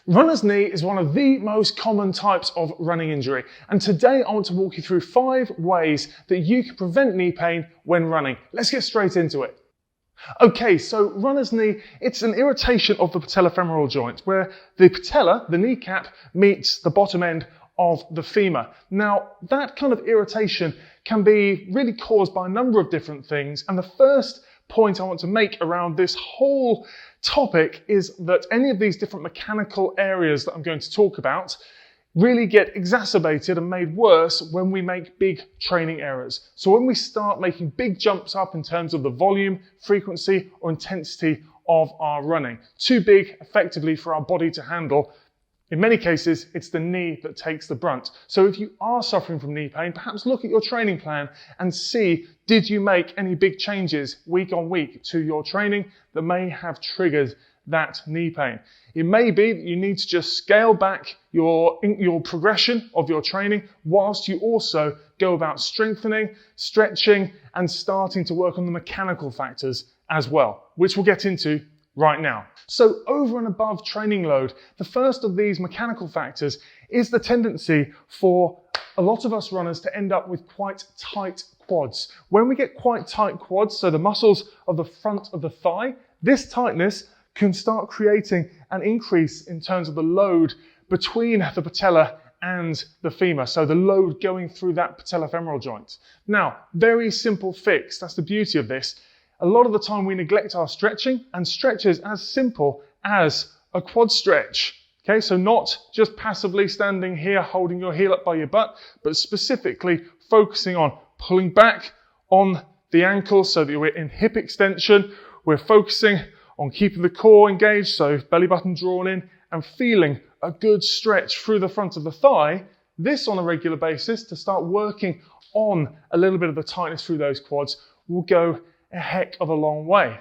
Runner's knee is one of the most common types of running injury, and today I want to walk you through 5 ways that you can prevent knee pain when running. Let's get straight into it. Okay, so runner's knee, it's an irritation of the patellofemoral joint where the patella, the kneecap, meets the bottom end of the femur. Now, that kind of irritation can be really caused by a number of different things, and the first point I want to make around this whole topic is that any of these different mechanical areas that I'm going to talk about really get exacerbated and made worse when we make big training errors. So when we start making big jumps up in terms of the volume, frequency, or intensity of our running, too big effectively for our body to handle. In many cases, it's the knee that takes the brunt. So if you are suffering from knee pain, perhaps look at your training plan and see, did you make any big changes week on week to your training that may have triggered that knee pain? It may be that you need to just scale back your progression of your training whilst you also go about strengthening, stretching, and starting to work on the mechanical factors as well, which we'll get into right now. So over and above training load, the first of these mechanical factors is the tendency for a lot of us runners to end up with quite tight quads. When we get quite tight quads, so the muscles of the front of the thigh, this tightness can start creating an increase in terms of the load between the patella and the femur, so the load going through that patellofemoral joint. Now, very simple fix, that's the beauty of this. A lot of the time we neglect our stretching, and stretch is as simple as a quad stretch. Okay, so not just passively standing here holding your heel up by your butt, but specifically focusing on pulling back on the ankle so that we're in hip extension. We're focusing on keeping the core engaged, so belly button drawn in, and feeling a good stretch through the front of the thigh. This on a regular basis to start working on a little bit of the tightness through those quads will go a heck of a long way.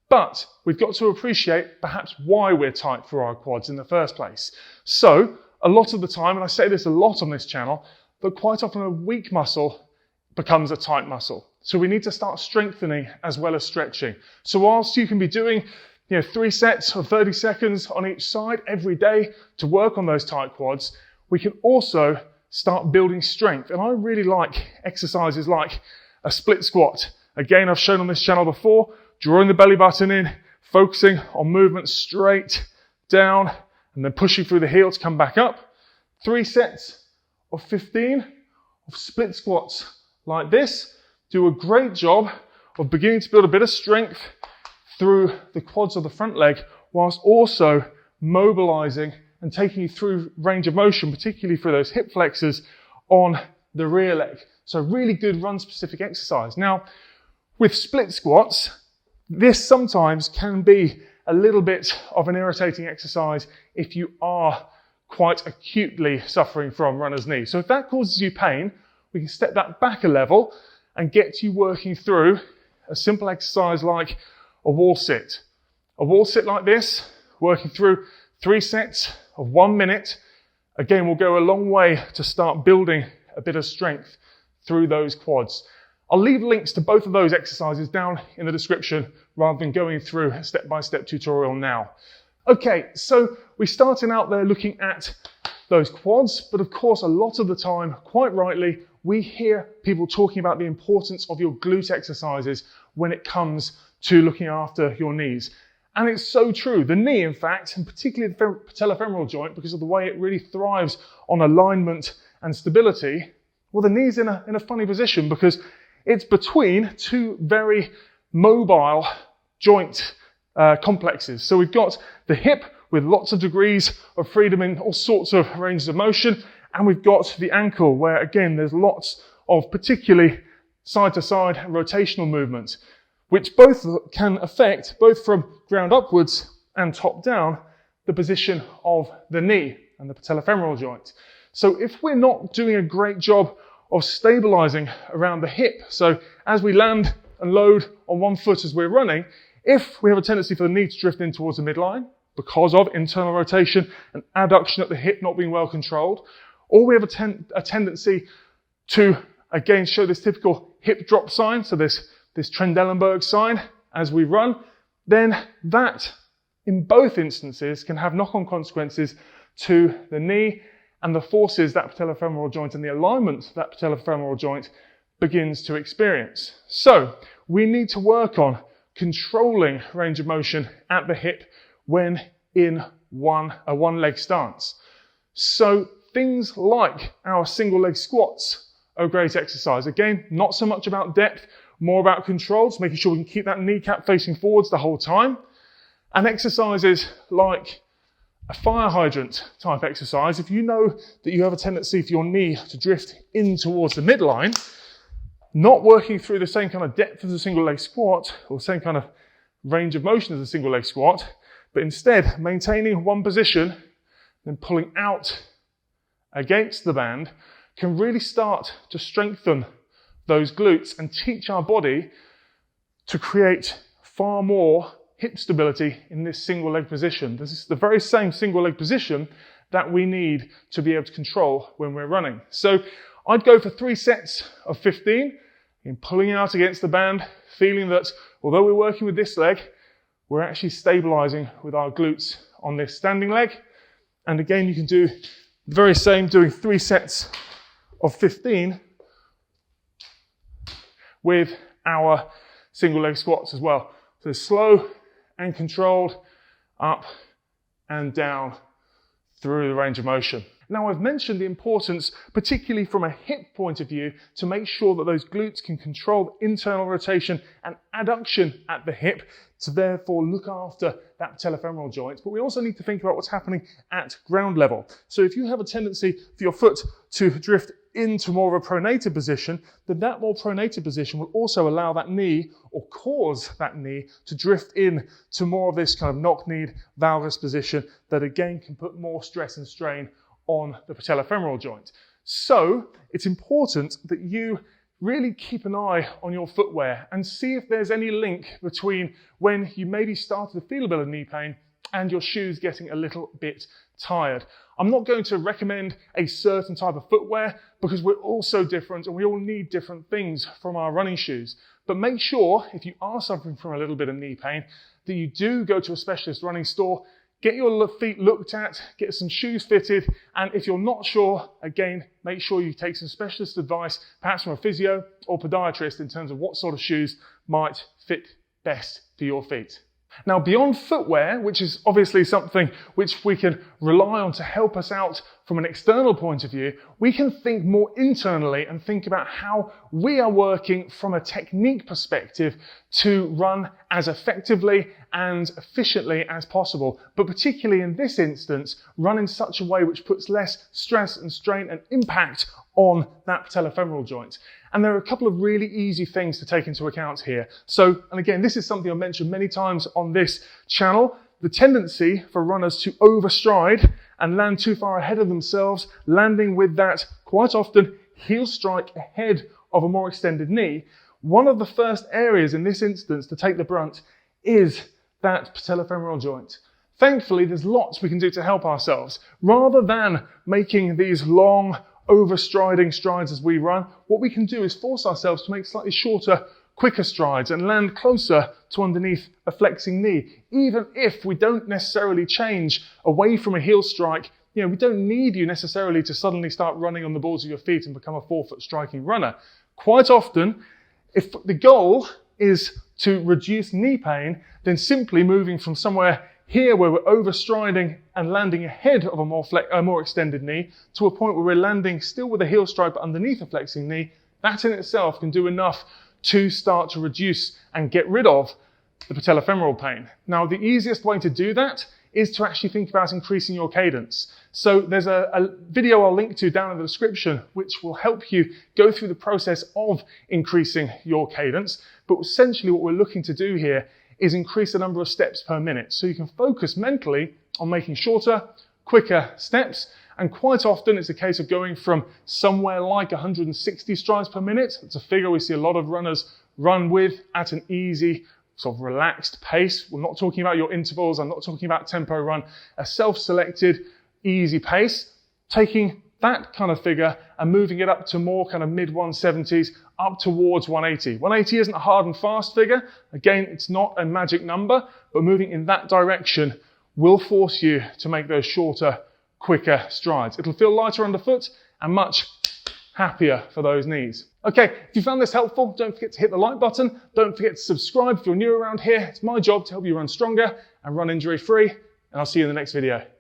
But we've got to appreciate perhaps why we're tight for our quads in the first place. So a lot of the time, and I say this a lot on this channel, that quite often a weak muscle becomes a tight muscle. So we need to start strengthening as well as stretching. So whilst you can be doing 3 sets of 30 seconds on each side every day to work on those tight quads, we can also start building strength. And I really like exercises like a split squat. Again, I've shown on this channel before, drawing the belly button in, focusing on movement straight down, and then pushing through the heel to come back up. 3 sets of 15 of split squats like this do a great job of beginning to build a bit of strength through the quads of the front leg, whilst also mobilizing and taking you through range of motion, particularly through those hip flexors on the rear leg. So really good run-specific exercise. Now, with split squats, this sometimes can be a little bit of an irritating exercise if you are quite acutely suffering from runner's knee. So if that causes you pain, we can step that back a level and get you working through a simple exercise like a wall sit. A wall sit like this, working through 3 sets of 1 minute, again, will go a long way to start building a bit of strength through those quads. I'll leave links to both of those exercises down in the description rather than going through a step-by-step tutorial now. Okay, so we're starting out there looking at those quads, but of course a lot of the time, quite rightly, we hear people talking about the importance of your glute exercises when it comes to looking after your knees. And it's so true. The knee, in fact, and particularly the patellofemoral joint, because of the way it really thrives on alignment and stability, well, the knee's in a funny position because it's between 2 very mobile joint complexes. So we've got the hip with lots of degrees of freedom in all sorts of ranges of motion, and we've got the ankle where, again, there's lots of particularly side-to-side rotational movements, which both can affect, both from ground upwards and top down, the position of the knee and the patellofemoral joint. So if we're not doing a great job of stabilizing around the hip, so as we land and load on one foot as we're running, if we have a tendency for the knee to drift in towards the midline because of internal rotation and adduction at the hip not being well controlled, or we have a tendency to, again, show this typical hip drop sign, so this Trendelenburg sign as we run, then that in both instances can have knock-on consequences to the knee and the forces that patellofemoral joint and the alignment that patellofemoral joint begins to experience. So we need to work on controlling range of motion at the hip when in a one-leg stance. So things like our single leg squats are a great exercise. Again, not so much about depth, more about controls, making sure we can keep that kneecap facing forwards the whole time. And exercises like a fire hydrant type exercise, if you know that you have a tendency for your knee to drift in towards the midline, not working through the same kind of depth as a single leg squat or same kind of range of motion as a single leg squat, but instead maintaining one position, then pulling out against the band, can really start to strengthen those glutes and teach our body to create far more hip stability in this single leg position. This is the very same single leg position that we need to be able to control when we're running. So I'd go for 3 sets of 15 in pulling out against the band, feeling that although we're working with this leg, we're actually stabilizing with our glutes on this standing leg. And again, you can do the very same, doing 3 sets of 15 with our single leg squats as well. So slow and controlled, up and down through the range of motion. Now, I've mentioned the importance, particularly from a hip point of view, to make sure that those glutes can control internal rotation and adduction at the hip, to therefore look after that patellofemoral joint. But we also need to think about what's happening at ground level. So if you have a tendency for your foot to drift into more of a pronated position, then that more pronated position will also allow that knee, or cause that knee, to drift in to more of this kind of knock-kneed valgus position that again can put more stress and strain on the patellofemoral joint. So it's important that you really keep an eye on your footwear and see if there's any link between when you maybe started to feel a bit of knee pain and your shoes getting a little bit tired. I'm not going to recommend a certain type of footwear because we're all so different and we all need different things from our running shoes. But make sure, if you are suffering from a little bit of knee pain, that you do go to a specialist running store, get your feet looked at, get some shoes fitted, and if you're not sure, again, make sure you take some specialist advice, perhaps from a physio or podiatrist, in terms of what sort of shoes might fit best for your feet. Now, beyond footwear, which is obviously something which we can rely on to help us out from an external point of view, we can think more internally and think about how we are working from a technique perspective to run as effectively and efficiently as possible. But particularly in this instance, run in such a way which puts less stress and strain and impact on that patellofemoral joint. And there are a couple of really easy things to take into account here. So, and again, this is something I've mentioned many times on this channel, the tendency for runners to overstride and land too far ahead of themselves, landing with that quite often heel strike ahead of a more extended knee. One of the first areas in this instance to take the brunt is that patellofemoral joint. Thankfully, there's lots we can do to help ourselves. Rather than making these long, overstriding strides as we run, what we can do is force ourselves to make slightly shorter, quicker strides and land closer to underneath a flexing knee. Even if we don't necessarily change away from a heel strike, we don't need you necessarily to suddenly start running on the balls of your feet and become a 4-foot striking runner. Quite often, if the goal is to reduce knee pain, then simply moving from somewhere here where we're overstriding and landing ahead of a more extended knee to a point where we're landing still with a heel strike but underneath a flexing knee, that in itself can do enough to start to reduce and get rid of the patellofemoral pain. Now, the easiest way to do that is to actually think about increasing your cadence. So there's a video I'll link to down in the description which will help you go through the process of increasing your cadence. But essentially what we're looking to do here is increase the number of steps per minute. So you can focus mentally on making shorter, quicker steps. And quite often it's a case of going from somewhere like 160 strides per minute. It's a figure we see a lot of runners run with at an easy, sort of relaxed pace. We're not talking about your intervals. I'm not talking about tempo run. A self-selected, easy pace. Taking that kind of figure and moving it up to more kind of mid-170s, up towards 180. 180 isn't a hard and fast figure. Again, it's not a magic number, but moving in that direction will force you to make those shorter, quicker strides. It'll feel lighter underfoot and much happier for those knees. Okay, if you found this helpful, don't forget to hit the like button. Don't forget to subscribe if you're new around here. It's my job to help you run stronger and run injury-free, and I'll see you in the next video.